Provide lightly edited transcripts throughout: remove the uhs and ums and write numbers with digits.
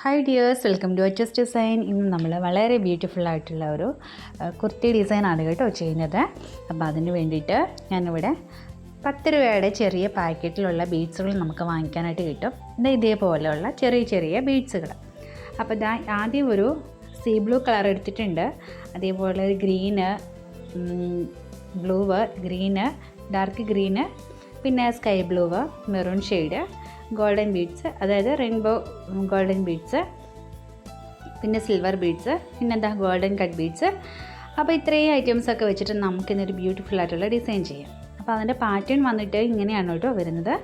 Hi dears, welcome to H S design. ഇന്ന് നമ്മൾ വളരെ ബ്യൂട്ടിഫുൾ ആയിട്ടുള്ള ഒരു കുർത്തി ഡിസൈനാണ് കേട്ടോ ചെയ്യുന്നത്. അപ്പോൾ അതിന് വേണ്ടിയിട്ട് ഞാനിവിടെ 10 രൂപയുടെ ചെറിയ പാക്കറ്റിലുള്ള ബീഡ്സുകൾ നമുക്ക് വാങ്ങിക്കാനായിട്ട് കിട്ടും. ഇതേപോലെയുള്ള ചെറിയ ചെറിയ ബീഡ്സുകൾ. അപ്പോൾ ആദ്യം ഒരു സീ ബ്ലൂ കളർ എടുത്തിട്ടുണ്ട്. അതേപോലെ green, blue, green, dark green, പിന്നെ sky blue, maroon shade, golden beads, അതായത് റെയിൻബോ ഗോൾഡൻ ബീഡ്സ്, പിന്നെ സിൽവർ ബീഡ്സ്, പിന്നെ എന്താ ഗോൾഡൻ കട്ട് ബീഡ്സ്. അപ്പോൾ ഇത്രയും ഐറ്റംസൊക്കെ വെച്ചിട്ട് നമുക്കിന്നൊരു ബ്യൂട്ടിഫുൾ ആയിട്ടുള്ള ഡിസൈൻ ചെയ്യാം. അപ്പോൾ അതിൻ്റെ പാറ്റേൺ വന്നിട്ട് ഇങ്ങനെയാണ് കേട്ടോ വരുന്നത്.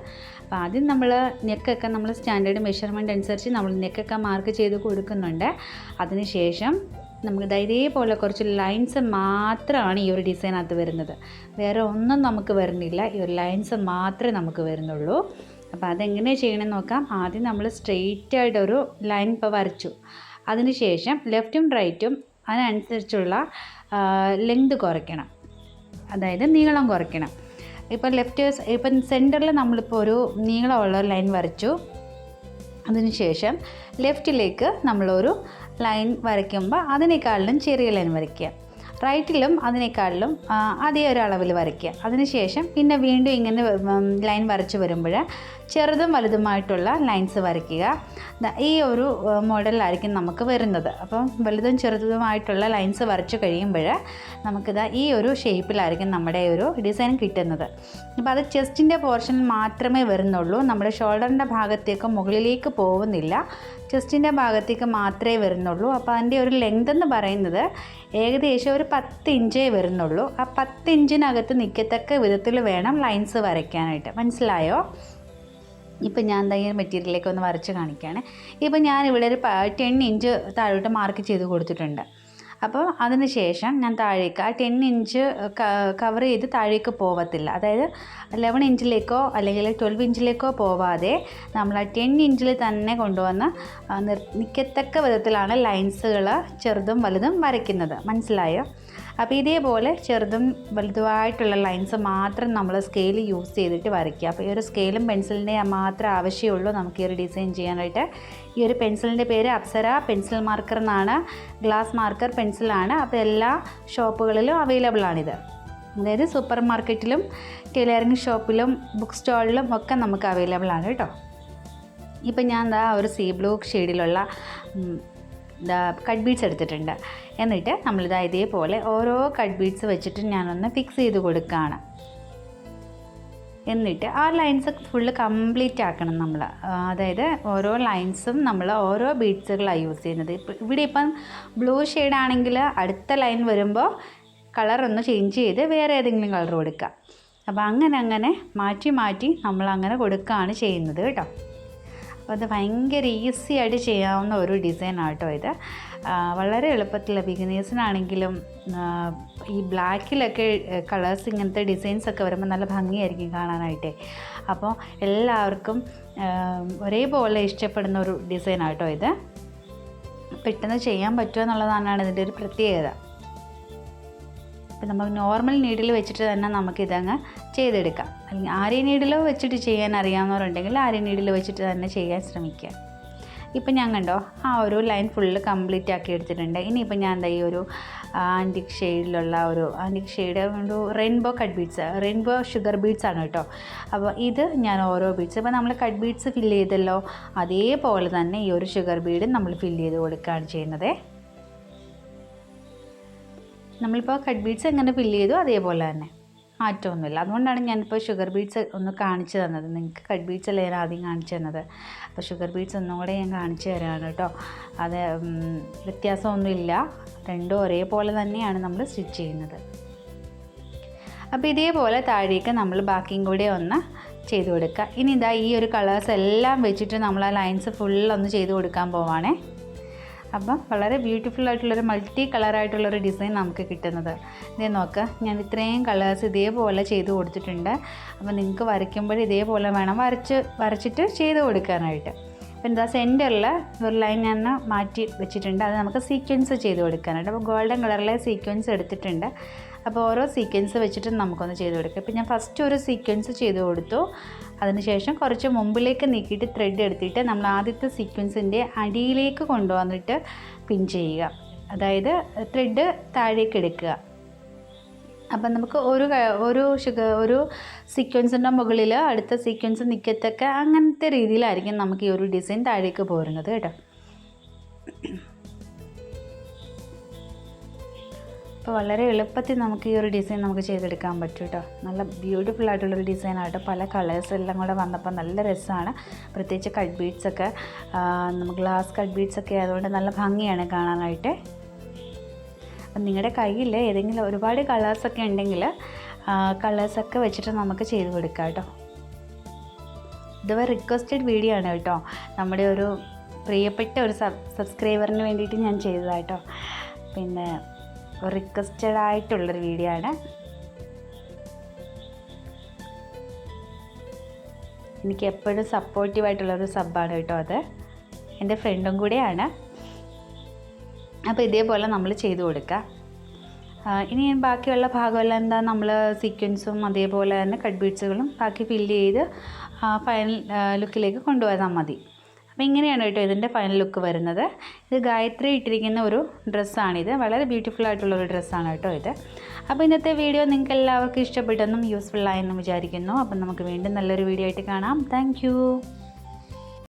അപ്പോൾ ആദ്യം നമ്മൾ നെക്കൊക്കെ നമ്മൾ സ്റ്റാൻഡേർഡ് മെഷർമെൻറ്റ് അനുസരിച്ച് നമ്മൾ നെക്കൊക്കെ മാർക്ക് ചെയ്ത് കൊടുക്കുന്നുണ്ട്. അതിനുശേഷം നമുക്ക് ഇതേപോലെ കുറച്ച് ലൈൻസ് മാത്രമാണ് ഈ ഒരു ഡിസൈനകത്ത് വരുന്നത്. വേറെ ഒന്നും നമുക്ക് വരുന്നില്ല, ഈ ഒരു ലൈൻസ് മാത്രമേ നമുക്ക് വരുന്നുള്ളൂ. അപ്പോൾ അതെങ്ങനെ ചെയ്യണമെന്ന് നോക്കാം. ആദ്യം നമ്മൾ സ്ട്രെയിറ്റ് ആയിട്ടൊരു ലൈൻ ഇപ്പോൾ വരച്ചു. അതിനുശേഷം ലെഫ്റ്റും റൈറ്റും അതിനനുസരിച്ചുള്ള ലെങ്ത് കുറയ്ക്കണം, അതായത് നീളം കുറയ്ക്കണം. ഇപ്പം സെൻറ്ററിൽ നമ്മളിപ്പോൾ ഒരു നീളമുള്ള ലൈൻ വരച്ചു. അതിനുശേഷം ലെഫ്റ്റിലേക്ക് നമ്മളൊരു ലൈൻ വരയ്ക്കുമ്പോൾ അതിനേക്കാളിലും ചെറിയ ലൈൻ വരയ്ക്കുക. റൈറ്റിലും അതിനേക്കാളിലും അതേ ഒരു അളവിൽ വരയ്ക്കുക. അതിനുശേഷം പിന്നെ വീണ്ടും ഇങ്ങനെ ലൈൻ വരച്ച് വരുമ്പോൾ ചെറുതും വലുതുമായിട്ടുള്ള ലൈൻസ് വരയ്ക്കുക. ഈ ഒരു മോഡലിലായിരിക്കും നമുക്ക് വരുന്നത്. അപ്പം വലുതും ചെറുതുമായിട്ടുള്ള ലൈൻസ് വരച്ച് കഴിയുമ്പോൾ നമുക്കിത് ഈ ഒരു ഷേപ്പിലായിരിക്കും നമ്മുടെ ഒരു ഡിസൈൻ കിട്ടുന്നത്. അപ്പോൾ അത് ചെസ്റ്റിൻ്റെ പോർഷൻ മാത്രമേ വരുന്നുള്ളൂ, നമ്മുടെ ഷോൾഡറിൻ്റെ ഭാഗത്തേക്ക് മുകളിലേക്ക് പോകുന്നില്ല, ചെസ്റ്റിൻ്റെ ഭാഗത്തേക്ക് മാത്രമേ വരുന്നുള്ളൂ. അപ്പോൾ അതിൻ്റെ ഒരു ലെങ്ത് എന്ന് പറയുന്നത് ഏകദേശം ഒരു 10 ഇഞ്ചേ വരുന്നുള്ളൂ. ആ 10 ഇഞ്ചിനകത്ത് നിൽക്കത്തക്ക വിധത്തിൽ വേണം ലൈൻസ് വരയ്ക്കാനായിട്ട്. മനസ്സിലായോ? ഇപ്പം ഞാൻ എന്താ ഈ മെറ്റീരിയലിലേക്ക് ഒന്ന് വരച്ച് കാണിക്കുകയാണ്. ഇപ്പം ഞാനിവിടെ ഒരു 10 ഇഞ്ച് താഴോട്ട് മാർക്ക് ചെയ്ത് കൊടുത്തിട്ടുണ്ട്. അപ്പോൾ അതിന് ശേഷം ഞാൻ താഴേക്ക് ആ 10 ഇഞ്ച് കവർ ചെയ്ത് താഴേക്ക് പോകത്തില്ല. അതായത് 11 ഇഞ്ചിലേക്കോ അല്ലെങ്കിൽ 12 ഇഞ്ചിലേക്കോ പോവാതെ നമ്മൾ ആ 10 ഇഞ്ചിൽ തന്നെ കൊണ്ടുവന്ന് നിൽക്കത്തക്ക വിധത്തിലാണ് ലൈൻസുകൾ ചെറുതും വലുതും വരയ്ക്കുന്നത്. മനസ്സിലായോ? അപ്പോൾ ഇതേപോലെ ചെറുതും വലുതുമായിട്ടുള്ള ലൈൻസ് മാത്രം നമ്മൾ സ്കെയിൽ യൂസ് ചെയ്തിട്ട് വരയ്ക്കുക. അപ്പോൾ ഈ ഒരു സ്കെയിലും പെൻസിലിൻ്റെ മാത്രമേ ആവശ്യമുള്ളൂ നമുക്ക് ഈ ഒരു ഡിസൈൻ ചെയ്യാനായിട്ട്. ഈ ഒരു പെൻസിലിൻ്റെ പേര് അപ്സര പെൻസിൽ മാർക്കർ എന്നാണ്, ഗ്ലാസ് മാർക്കർ പെൻസിലാണ്. അപ്പോൾ എല്ലാ ഷോപ്പുകളിലും അവൈലബിൾ ആണിത്. അതായത് സൂപ്പർ മാർക്കറ്റിലും ടൈലറിംഗ് ഷോപ്പിലും ബുക്ക് സ്റ്റാളിലും ഒക്കെ നമുക്ക് അവൈലബിൾ ആണ് കേട്ടോ. ഇപ്പം ഞാൻ എന്താ ഒരു സീ ബ്ലൂ ഷെയ്ഡിലുള്ള കട്ട് ബീഡ്സ് എടുത്തിട്ടുണ്ട്. എന്നിട്ട് നമ്മളിതാ ഇതേപോലെ ഓരോ കട്ട് ബീഡ്സ് വെച്ചിട്ട് ഞാനൊന്ന് ഫിക്സ് ചെയ്ത് കൊടുക്കുകയാണ്. എന്നിട്ട് ആ ലൈൻസ് ഫുള്ള് കംപ്ലീറ്റ് ആക്കണം നമ്മൾ. അതായത് ഓരോ ലൈൻസും നമ്മൾ ഓരോ ബീഡ്സുകളാണ് യൂസ് ചെയ്യുന്നത്. ഇവിടെ ഇപ്പം ബ്ലൂ ഷെയ്ഡാണെങ്കിൽ അടുത്ത ലൈൻ വരുമ്പോൾ കളറൊന്ന് ചേഞ്ച് ചെയ്ത് വേറെ ഏതെങ്കിലും കളർ കൊടുക്കുക. അപ്പോൾ അങ്ങനെ മാറ്റി മാറ്റി നമ്മളങ്ങനെ കൊടുക്കുകയാണ് ചെയ്യുന്നത് കേട്ടോ. അപ്പോൾ അത് ഭയങ്കര ഈസി ആയിട്ട് ചെയ്യാവുന്ന ഒരു ഡിസൈനാണ് കേട്ടോ ഇത്. വളരെ എളുപ്പത്തിൽ ബിഗിനേഴ്സിനാണെങ്കിലും ഈ ബ്ലാക്കിലൊക്കെ കളേഴ്സ് ഇങ്ങനത്തെ ഡിസൈൻസൊക്കെ വരുമ്പോൾ നല്ല ഭംഗിയായിരിക്കും കാണാനായിട്ട്. അപ്പോൾ എല്ലാവർക്കും ഒരേപോലെ ഇഷ്ടപ്പെടുന്ന ഒരു ഡിസൈനാണ് കേട്ടോ ഇത്. പെട്ടെന്ന് ചെയ്യാൻ പറ്റുമോ എന്നുള്ളതാണ് ഇതിൻ്റെ ഒരു പ്രത്യേകത. ഇപ്പം നമ്മൾ നോർമൽ നീഡിൽ വെച്ചിട്ട് തന്നെ നമുക്കിതങ്ങ് ചെയ്തെടുക്കാം. അല്ലെങ്കിൽ ആരി നീഡിൽ വെച്ചിട്ട് ചെയ്യാൻ അറിയാവുന്നവരുണ്ടെങ്കിൽ ആരി നീഡിൽ വെച്ചിട്ട് തന്നെ ചെയ്യാൻ ശ്രമിക്കുക. ഇപ്പം ഞാൻ കണ്ടോ ആ ഒരു ലൈൻ ഫുള്ള് കംപ്ലീറ്റ് ആക്കി എടുത്തിട്ടുണ്ട്. ഇനിയിപ്പോൾ ഞാൻ എന്താ ഈ ഒരു ആൻറ്റിക് ഷെയ്ഡിലുള്ള ഒരു ആൻറ്റിക് ഷെയ്ഡ് ഒരു rainbow cut beads, rainbow sugar beads ആണ് കേട്ടോ. അപ്പോൾ ഇത് ഞാൻ ഓരോ ബീഡ്സ് ഇപ്പോൾ നമ്മൾ കട്ട് ബീഡ്സ് ഫില്ല് ചെയ്തല്ലോ, അതേപോലെ തന്നെ ഈ ഒരു ഷുഗർ ബീഡും നമ്മൾ ഫില്ല് ചെയ്ത് കൊടുക്കുകയാണ് ചെയ്യുന്നത്. നമ്മളിപ്പോൾ കട്ട് ബീഡ്സ് എങ്ങനെ ഫില്ല് ചെയ്തു അതേപോലെ തന്നെ, മാറ്റമൊന്നുമില്ല. അതുകൊണ്ടാണ് ഞാനിപ്പോൾ ഷുഗർ ബീഡ്സ് ഒന്ന് കാണിച്ചു തന്നത്. നിങ്ങൾക്ക് കട്ട് ബീഡ്സ് അല്ലേ ഞാൻ ആദ്യം കാണിച്ചു തന്നത്. അപ്പോൾ ഷുഗർ ബീഡ്സ് ഒന്നും കൂടെ ഞാൻ കാണിച്ചു തരാണ് കേട്ടോ. അത് വ്യത്യാസമൊന്നുമില്ല, രണ്ടും ഒരേപോലെ തന്നെയാണ് നമ്മൾ സ്റ്റിച്ച് ചെയ്യുന്നത്. അപ്പോൾ ഇതേപോലെ താഴേക്ക് നമ്മൾ ബാക്കിയും കൂടെ ഒന്ന് ചെയ്ത് കൊടുക്കുക. ഇനി ഇതാ ഈ ഒരു കളേഴ്സ് എല്ലാം വെച്ചിട്ട് നമ്മൾ ആ ലൈൻസ് ഫുള്ളൊന്ന് ചെയ്ത് കൊടുക്കാൻ പോവാണേ. അപ്പം വളരെ ബ്യൂട്ടിഫുൾ ആയിട്ടുള്ളൊരു മൾട്ടി കളറായിട്ടുള്ളൊരു ഡിസൈൻ നമുക്ക് കിട്ടുന്നത്. ഇതേ നോക്കുക, ഞാൻ ഇത്രയും കളേഴ്സ് ഇതേപോലെ ചെയ്ത് കൊടുത്തിട്ടുണ്ട്. അപ്പോൾ നിങ്ങൾക്ക് വരയ്ക്കുമ്പോൾ ഇതേപോലെ വേണം വരച്ചിട്ട് ചെയ്ത് കൊടുക്കാനായിട്ട്. അപ്പോൾ എന്താ സെൻറ്ററിൽ ഒരു ലൈൻ ഞാൻ മാറ്റി വെച്ചിട്ടുണ്ട്, അത് നമുക്ക് സീക്വൻസ് ചെയ്ത് കൊടുക്കാനായിട്ട്. അപ്പോൾ ഗോൾഡൻ കളറിലെ സീക്വൻസ് എടുത്തിട്ടുണ്ട്. അപ്പോൾ ഓരോ സീക്വൻസ് വെച്ചിട്ട് നമുക്കൊന്ന് ചെയ്ത് കൊടുക്കാം. ഇപ്പോൾ ഞാൻ ഫസ്റ്റ് ഒരു സീക്വൻസ് ചെയ്ത് കൊടുത്തു. അതിനുശേഷം കുറച്ച് മുമ്പിലേക്ക് നീക്കിയിട്ട് ത്രെഡ് എടുത്തിട്ട് നമ്മൾ ആദ്യത്തെ സീക്വൻസിൻ്റെ അടിയിലേക്ക് കൊണ്ടുവന്നിട്ട് പിൻ ചെയ്യുക. അതായത് ത്രെഡ് താഴേക്ക് എടുക്കുക. അപ്പം നമുക്ക് ഒരു സീക്വൻസിൻ്റെ മുകളിൽ അടുത്ത സീക്വൻസ് നിൽക്കത്തക്ക അങ്ങനത്തെ രീതിയിലായിരിക്കും നമുക്ക് ഈ ഒരു ഡിസൈൻ താഴേക്ക് പോരുന്നത് കേട്ടോ. അപ്പോൾ വളരെ എളുപ്പത്തിൽ നമുക്ക് ഈ ഒരു ഡിസൈൻ നമുക്ക് ചെയ്തെടുക്കാൻ പറ്റും കേട്ടോ. നല്ല ബ്യൂട്ടിഫുൾ ആയിട്ടുള്ളൊരു ഡിസൈനായിട്ട് പല കളേഴ്സ് എല്ലാം കൂടെ വന്നപ്പോൾ നല്ല രസമാണ്. പ്രത്യേകിച്ച് കട്ട് ബീഡ്സൊക്കെ നമുക്ക് ഗ്ലാസ് കട്ട് ബീഡ്സൊക്കെ ആയതുകൊണ്ട് നല്ല ഭംഗിയാണ് കാണാനായിട്ട്. അപ്പം നിങ്ങളുടെ കയ്യിൽ ഏതെങ്കിലും ഒരുപാട് കളേഴ്സൊക്കെ ഉണ്ടെങ്കിൽ കളേഴ്സൊക്കെ വെച്ചിട്ട് നമുക്ക് ചെയ്ത് കൊടുക്കാം കേട്ടോ. ഇതുവരെ റിക്വസ്റ്റഡ് വീഡിയോ ആണ് കേട്ടോ. നമ്മുടെ ഒരു പ്രിയപ്പെട്ട ഒരു സബ്സ്ക്രൈബറിന് വേണ്ടിയിട്ട് ഞാൻ ചെയ്തതാട്ടോ. പിന്നെ റിക്വസ്റ്റഡ് ആയിട്ടുള്ളൊരു വീഡിയോ ആണ്. എനിക്ക് എപ്പോഴും സപ്പോർട്ടീവായിട്ടുള്ളൊരു സബ്ബാണ് കേട്ടോ അത്. എൻ്റെ ഫ്രണ്ടും കൂടെയാണ്. അപ്പോൾ ഇതേപോലെ നമ്മൾ ചെയ്ത് കൊടുക്കുക. ഇനി ബാക്കിയുള്ള ഭാഗമെല്ലാം എന്താ നമ്മൾ സീക്വൻസും അതേപോലെ തന്നെ കട്ട് ബീഡ്സുകളും ബാക്കി ഫില്ല് ചെയ്ത് ഫൈനൽ ലുക്കിലേക്ക് കൊണ്ടുപോയാൽ മതി. അപ്പോൾ ഇങ്ങനെയാണ് കേട്ടോ ഇതിൻ്റെ ഫൈനൽ ലുക്ക് വരുന്നത്. ഇത് ഗായത്രി ഇട്ടിരിക്കുന്ന ഒരു ഡ്രസ്സാണിത്. വളരെ ബ്യൂട്ടിഫുൾ ആയിട്ടുള്ളൊരു ഡ്രസ്സാണ് കേട്ടോ ഇത്. അപ്പോൾ ഇന്നത്തെ വീഡിയോ നിങ്ങൾക്ക് എല്ലാവർക്കും ഇഷ്ടപ്പെട്ടെന്നും യൂസ്ഫുൾ ആയെന്നും വിചാരിക്കുന്നു. അപ്പം നമുക്ക് വീണ്ടും നല്ലൊരു വീഡിയോ ആയിട്ട് കാണാം. താങ്ക്